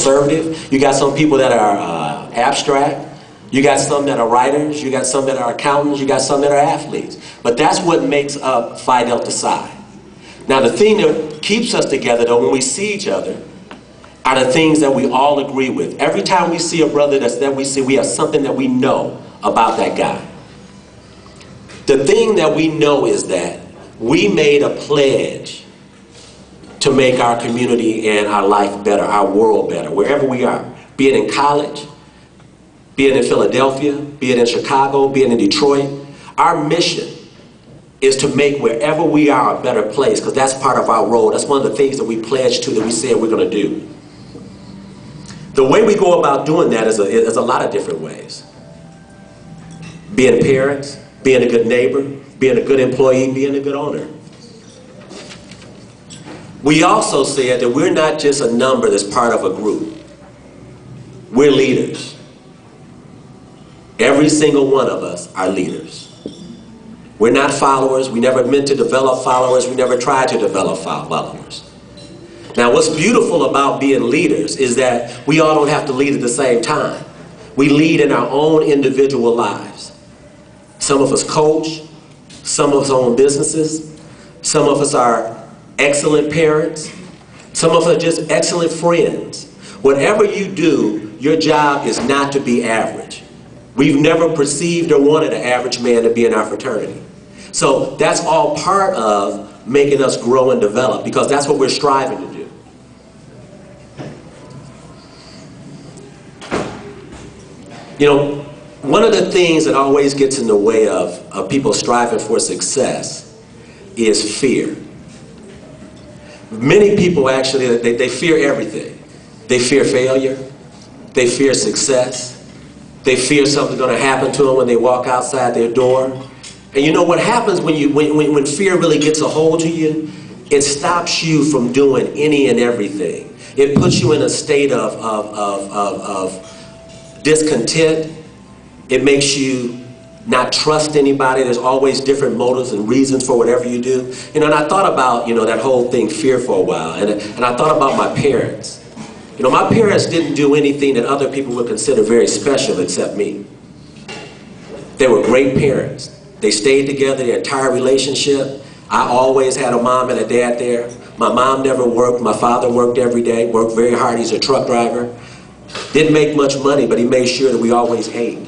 conservative. You got some people that are abstract. You got some that are writers. You got some that are accountants. You got some that are athletes. But that's what makes up Phi Delta Psi. Now, the thing that keeps us together, though, when we see each other, are the things that we all agree with. Every time we see a brother that we see, we have something that we know about that guy. The thing that we know is that we made a pledge to make our community and our life better, our world better, wherever we are. Be it in college, be it in Philadelphia, be it in Chicago, be it in Detroit. Our mission is to make wherever we are a better place, because that's part of our role. That's one of the things that we pledged to, that we said we're going to do. The way we go about doing that is a lot of different ways. Being parents, being a good neighbor, being a good employee, being a good owner. We also said that we're not just a number that's part of a group. We're leaders. Every single one of us are leaders. We're not followers. We never meant to develop followers. We never tried to develop followers. Now, what's beautiful about being leaders is that we all don't have to lead at the same time. We lead in our own individual lives. Some of us coach, some of us own businesses, some of us are excellent parents, some of us are just excellent friends. Whatever you do, your job is not to be average. We've never perceived or wanted an average man to be in our fraternity. So that's all part of making us grow and develop, because that's what we're striving to do. You know, one of the things that always gets in the way of people striving for success is fear. Many people actually, they fear everything. They fear failure. They fear success. They fear something's going to happen to them when they walk outside their door. And you know what happens when fear really gets a hold of you? It stops you from doing any and everything. It puts you in a state of discontent. It makes you not trust anybody. There's always different motives and reasons for whatever you do. You know, and I thought about, that whole thing, fear, for a while. And I thought about my parents. You know, my parents didn't do anything that other people would consider very special except me. They were great parents. They stayed together their entire relationship. I always had a mom and a dad there. My mom never worked. My father worked every day, worked very hard. He's a truck driver. Didn't make much money, but he made sure that we always ate.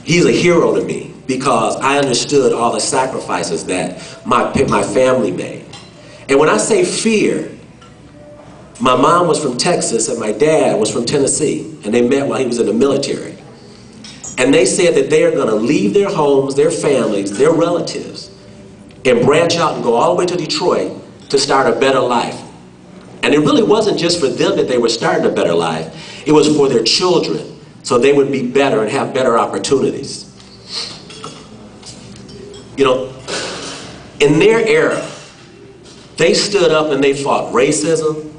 He's a hero to me because I understood all the sacrifices that my family made. And when I say fear, my mom was from Texas and my dad was from Tennessee, and they met while he was in the military. And they said that they are going to leave their homes, their families, their relatives, and branch out and go all the way to Detroit to start a better life. And it really wasn't just for them that they were starting a better life. It was for their children, so they would be better and have better opportunities. You know, in their era, they stood up and they fought racism.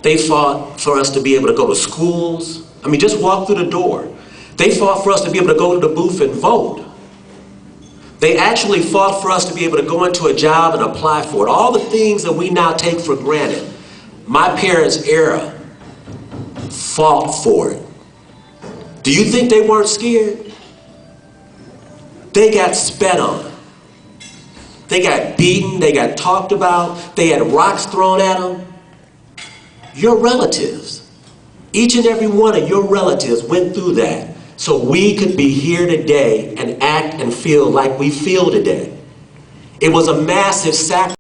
They fought for us to be able to go to schools. I mean, just walk through the door. They fought for us to be able to go to the booth and vote. They actually fought for us to be able to go into a job and apply for it. All the things that we now take for granted, my parents' era fought for it. Do you think they weren't scared? They got spat on. They got beaten. They got talked about. They had rocks thrown at them. Your relatives, each and every one of your relatives went through that so we could be here today and act and feel like we feel today. It was a massive sacrifice.